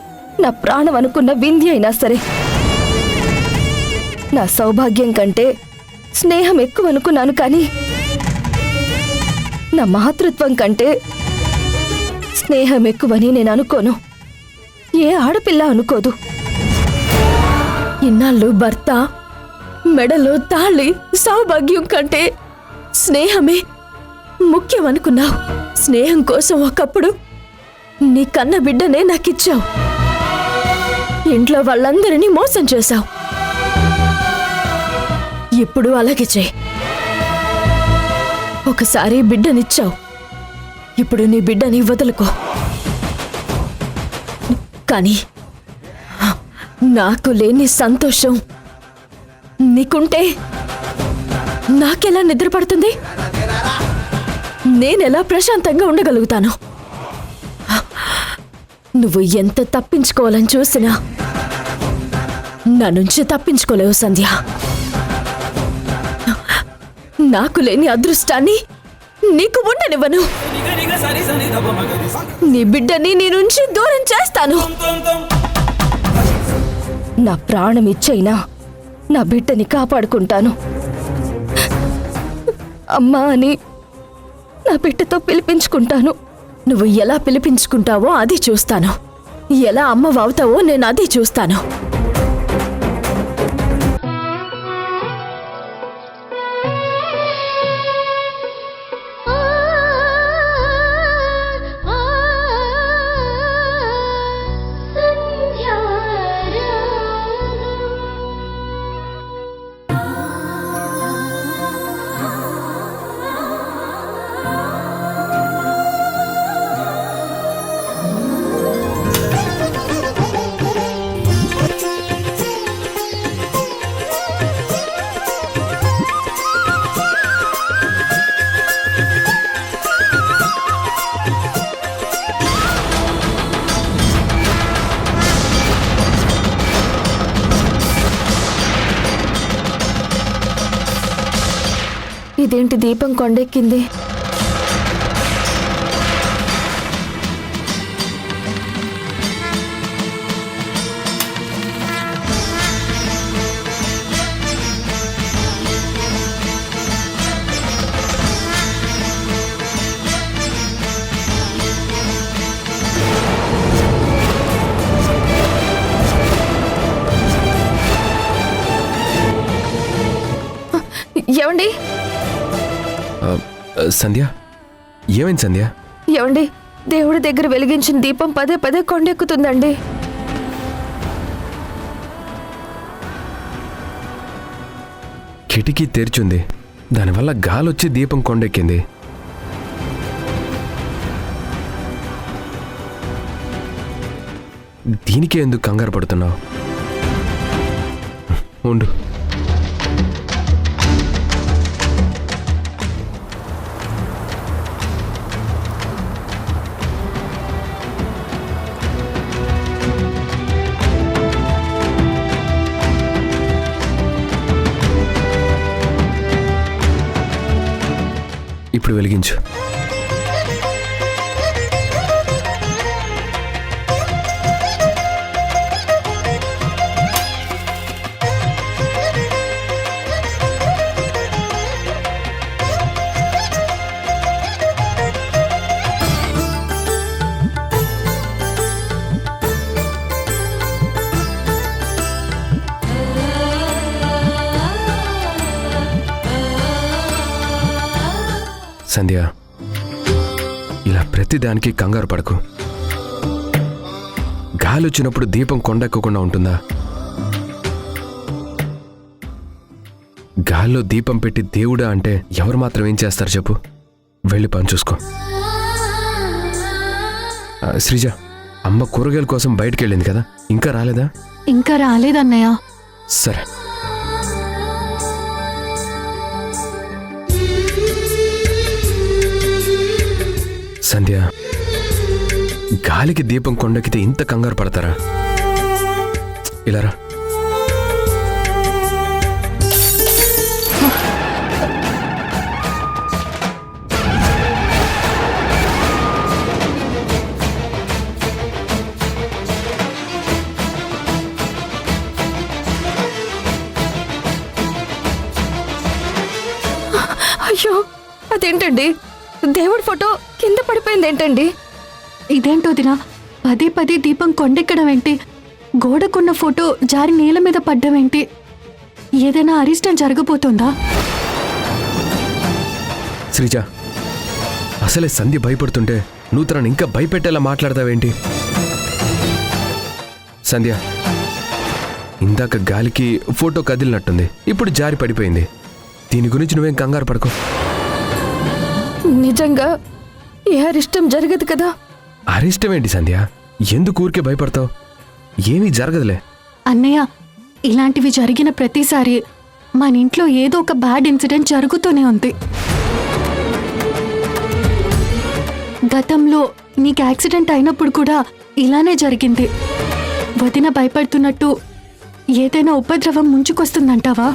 Speaker 1: నా ప్రాణం అనుకున్న వింధ్య అయినా సరే. నా సౌభాగ్యం కంటే స్నేహం ఎక్కువ అనుకున్నాను, కానీ నా మాతృత్వం కంటే స్నేహం ఎక్కువని నేను అనుకోను. ఏ ఆడపిల్ల అనుకోదు.
Speaker 6: ఇన్నాళ్ళు భర్త మెడలో తాళి, సౌభాగ్యం కంటే స్నేహమే ముఖ్యం అనుకున్నావు. స్నేహం కోసం ఒకప్పుడు నీ కన్న బిడ్డనే నాకిచ్చావు. ఇంట్లో వాళ్ళందరినీ మోసం చేశావు. ఇప్పుడు అలాగే చేయి. ఒకసారి బిడ్డనిచ్చావు, ఇప్పుడు నీ బిడ్డని వదులుకో. కానీ నాకు లేని సంతోషం నీకుంటే నాకెలా నిద్రపడుతుంది? నేనెలా ప్రశాంతంగా ఉండగలుగుతాను? నువ్వు ఎంత తప్పించుకోవాలని చూసినా నా నుంచి తప్పించుకోలేవు సంధ్య. నాకు లేని అదృష్టాన్ని నీకు ఉండనివ్వను. నీ బిడ్డని నీ నుంచి దూరం చేస్తాను.
Speaker 1: నా ప్రాణం ఇచ్చైనా నా బిడ్డని కాపాడుకుంటాను. అమ్మా అని నా బిడ్డతో పిలిపించుకుంటాను.
Speaker 6: నువ్వు ఎలా పిలిపించుకుంటావో అది చూస్తాను. ఎలా అమ్మవవుతావో నేను అది చూస్తాను.
Speaker 1: ఇదేంటి దీపం కొండెక్కింది? ఏమండి?
Speaker 4: సంధ్య, ఏమైంది సంధ్య?
Speaker 1: ఏమండి, దేవుడి దగ్గర వెలిగించిన దీపం పదే పదే కొండెక్కుతుందండి.
Speaker 4: కిటికీ తెరిచుంది, దానివల్ల గాలొచ్చి దీపం కొండెక్కింది. దీనికే ఎందుకు కంగారు పడుతున్నావు? ఉండు. ఇప్పుడు వెలిగించు. సంధ్య, ఇలా ప్రతిదానికి కంగారు పడకు. గాలి వచ్చినప్పుడు దీపం కొండెక్కకుండా ఉంటుందా? గాల్లో దీపం పెట్టి దేవుడా అంటే ఎవరు మాత్రం ఏం చేస్తారు చెప్పు? వెళ్ళి పని చూసుకో. శ్రీజ, అమ్మ కూరగాయల కోసం బయటికి వెళ్ళింది కదా, ఇంకా రాలేదా?
Speaker 5: ఇంకా రాలేదన్నయ్య.
Speaker 4: సరే. సంధ్య, గాలికి దీపం కొండెక్కితే ఇంత కంగారు పడతారా? ఇలా రా.
Speaker 1: అయ్యో, అదేంటండి, దేవుడి ఫోటో కింద పడిపోయింది ఏంటండి?
Speaker 5: ఇదేంటో దినా, పదే పదే దీపం కొండెక్కడం ఏంటి? గోడకున్న ఫోటో జారి నేల మీద పడ్డం ఏంటి? ఏదైనా అరిష్టం జరగబోతోందా?
Speaker 4: శ్రీజ, అసలే సంధ్య భయపడుతుంటే నువ్వు తనని ఇంకా భయపెట్టేలా మాట్లాడతావేంటి? సంధ్య, ఇందాక గాలికి ఫోటో కదిలినట్టుంది, ఇప్పుడు జారి పడిపోయింది. దీని గురించి నువ్వేం కంగారు పడుకో.
Speaker 1: నిజంగా ఏ అరిష్టం జరగదు కదా?
Speaker 4: అరిష్టం ఏంటి సంధ్య? ఎందుకు ఊరికే భయపడతావు? ఏమీ జరగదులే.
Speaker 5: అన్నయ్య, ఇలాంటివి జరిగిన ప్రతిసారి మన ఇంట్లో ఏదో ఒక బ్యాడ్ ఇన్సిడెంట్ జరుగుతూనే ఉంది. గతంలో నీకు యాక్సిడెంట్ అయినప్పుడు కూడా ఇలానే జరిగింది. వదిన భయపడుతున్నట్టు ఏదైనా ఉపద్రవం ముంచుకొస్తుందంటావా?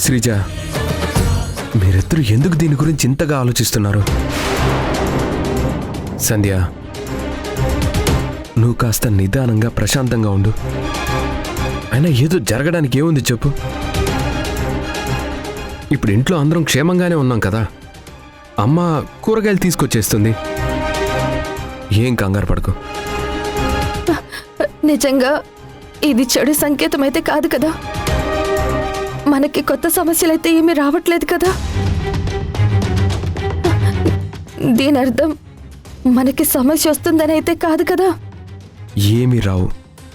Speaker 4: శ్రీజ, మీరిద్దరూ ఎందుకు దీని గురించి ఇంతగా ఆలోచిస్తున్నారు? సంధ్య, నువ్వు కాస్త నిదానంగా ప్రశాంతంగా ఉండు. అయినా ఏదో జరగడానికి ఏముంది చెప్పు? ఇప్పుడు ఇంట్లో అందరం క్షేమంగానే ఉన్నాం కదా. అమ్మ కూరగాయలు తీసుకొచ్చేస్తుంది. ఏం కంగారు పడకు.
Speaker 1: నిజంగా ఇది చెడు సంకేతం అయితే కాదు కదా? మనకి కొత్త సమస్యలైతే ఏమీ రావట్లేదు కదా? దీని అర్థం మనకి సమస్య వస్తుందని అయితే కాదు కదా?
Speaker 4: ఏమీ రావు,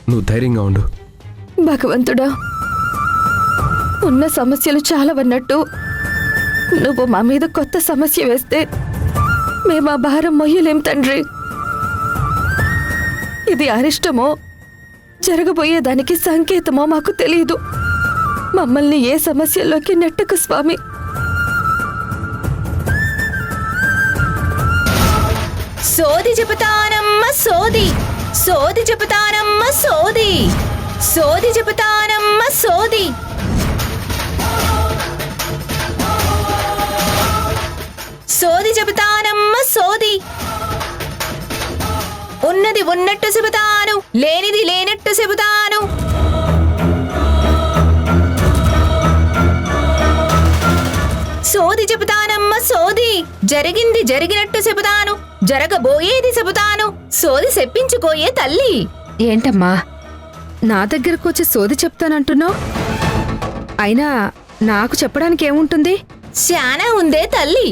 Speaker 4: నువ్వు ధైర్యంగా ఉండు.
Speaker 1: భగవంతుడా, ఉన్న సమస్యలు చాలా అన్నట్టు నువ్వు మా మీద కొత్త సమస్య వేస్తే మేము ఆ భారం మొయ్యలేం తండ్రి. ఇది అరిష్టమో జరగబోయేదానికి సంకేతమో మాకు తెలియదు. మమ్మల్ని ఏ సమస్యల్లోకి నెట్టకు స్వామి.
Speaker 6: సోది చెబుతానమ్మ సోది, సోది చెబుతానమ్మ సోది, సోది చెబుతానమ్మ సోది, సోది చెబుతానమ్మ సోది. ఉన్నది ఉన్నట్టు చెబుతాను, లేనిది లేనట్టు చెబుతాను. సోది చెబుతానమ్మ సోది, జరిగింది జరిగినట్టు చెబుతాను, జరగబోయేది చెబుతాను. సోది చెప్పించుకోయే తల్లి.
Speaker 1: ఏంటమ్మా నా దగ్గరకు వచ్చి సోది చెప్తానంటున్నావు? అయినా నాకు చెప్పడానికి ఏముంటుంది?
Speaker 6: శానా ఉందే తల్లి.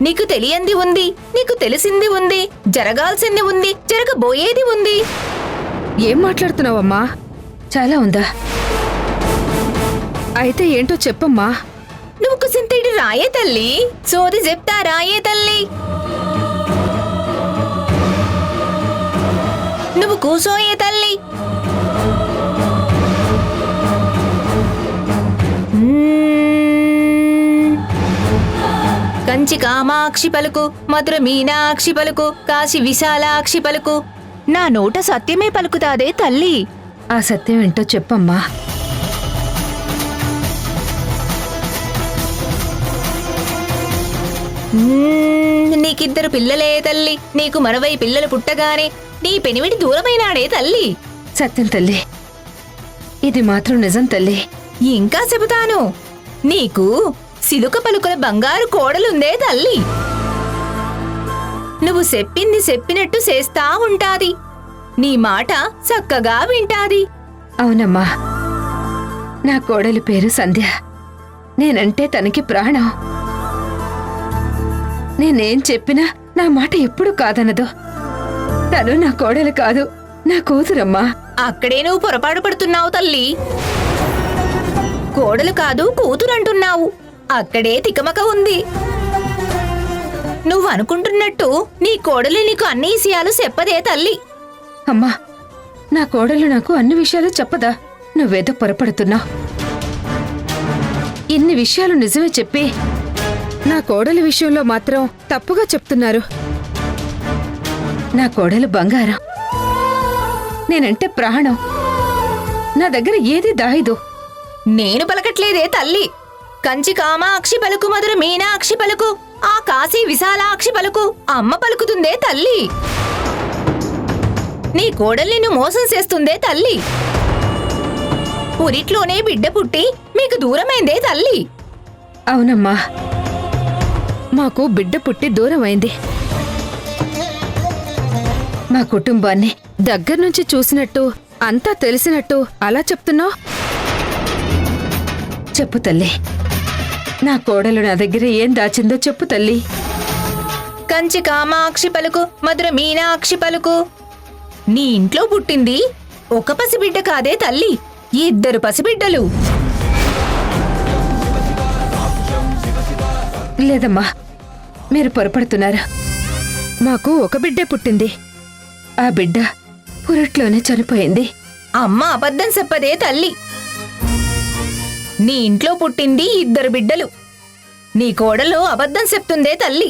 Speaker 6: నీకు తెలియంది ఉంది, నీకు తెలిసింది ఉంది, జరగాల్సింది ఉంది, జరగబోయేది ఉంది.
Speaker 1: ఏం మాట్లాడుతున్నావమ్మా? చాలా ఉందా? అయితే ఏంటో చెప్పమ్మా.
Speaker 6: నువ్వు కుసింతేడి రాయే తల్లి, సోది చెప్తా రాయే తల్లి. నువ్వు కూసోయే తల్లి. కంచి కామాక్షి పలుకు, మధుర మీనాక్షి పలుకు, కాశీ విశాలాక్షి పలుకు. నా నోట సత్యమే పలుకుతాదే తల్లి.
Speaker 1: ఆ సత్యం ఏంటో చెప్పమ్మా.
Speaker 10: నీకిద్దరు పిల్లలే తల్లి. నీకు మరవై పిల్లలు పుట్టగానే నీ పెనిమిటి దూరమైనాడే తల్లి.
Speaker 1: సత్యం తల్లి, ఇది మాత్రం నిజం తల్లి.
Speaker 10: ఇంకా చెబుతాను, నీకు సిలుక పలుకుల బంగారు కోడలుందే తల్లి. నువ్వు చెప్పింది చెప్పినట్టు చేస్తా ఉంటాది. నీ మాట చక్కగా వింటాది.
Speaker 1: అవునమ్మా, నా కోడలి పేరు సంధ్య. నేనంటే తనకి ప్రాణం. నేనేం చెప్పినా నా మాట ఎప్పుడు కాదనదు. తను నా కోడలు కాదు, నా కూతురమ్మా.
Speaker 10: అక్కడే నువ్వు పొరపాటు పడుతున్నావు తల్లి. కోడలు కాదు కూతురంటున్నావు. అక్కడే తికమక ఉంది. నువ్వు అనుకుంటున్నట్టు నీ కోడలు నీకు అన్ని విషయాలు చెప్పదే తల్లి.
Speaker 1: అమ్మా, నా కోడలు నాకు అన్ని విషయాలు చెప్పదా? నువ్వేదో పొరపడుతున్నావు. ఇన్ని విషయాలు నిజమే చెప్పి నా కోడలి విషయంలో మాత్రం తప్పుగా చెప్తున్నారు. నా కోడలు బంగారం. నేనంటే ప్రాణం. నా దగ్గర ఏది దాయిదు.
Speaker 10: నేను పలకట్లేదే తల్లి. కంచి కామాక్షి పలుకు, మధుర మీనాక్షి పలుకు, ఆ కాశీ విశాలాక్షి పలుకు అమ్మ పలుకుతుందే తల్లి. నీ కోడల్ని నువ్వు మోసం చేస్తుందే తల్లి. పురిట్లోనే బిడ్డ పుట్టి మీకు దూరమైందే తల్లి.
Speaker 1: అవునమ్మా, మాకు బిడ్డ పుట్టి దూరమైంది. మా కుటుంబాన్ని దగ్గర్నుంచి చూసినట్టు, అంతా తెలిసినట్టు అలా చెప్తున్నావు? చెప్పు తల్లి, నా కోడలు నా దగ్గర ఏం దాచిందో చెప్పు తల్లి.
Speaker 10: కంచి కామాక్షి పలుకు, మధుర మీనాక్షి పలుకు. నీ ఇంట్లో పుట్టింది ఒక పసిబిడ్డ కాదే తల్లి, 2 పసిబిడ్డలు.
Speaker 1: లేదమ్మా, మీరు పొరపడుతున్నారు. మాకు ఒక బిడ్డే పుట్టింది. ఆ బిడ్డ పురిట్లోనే చనిపోయింది.
Speaker 10: అమ్మ అబద్ధం చెప్పదే తల్లి. నీ ఇంట్లో పుట్టింది 2 బిడ్డలు. నీ కోడలు అబద్ధం చెప్తుందే తల్లి.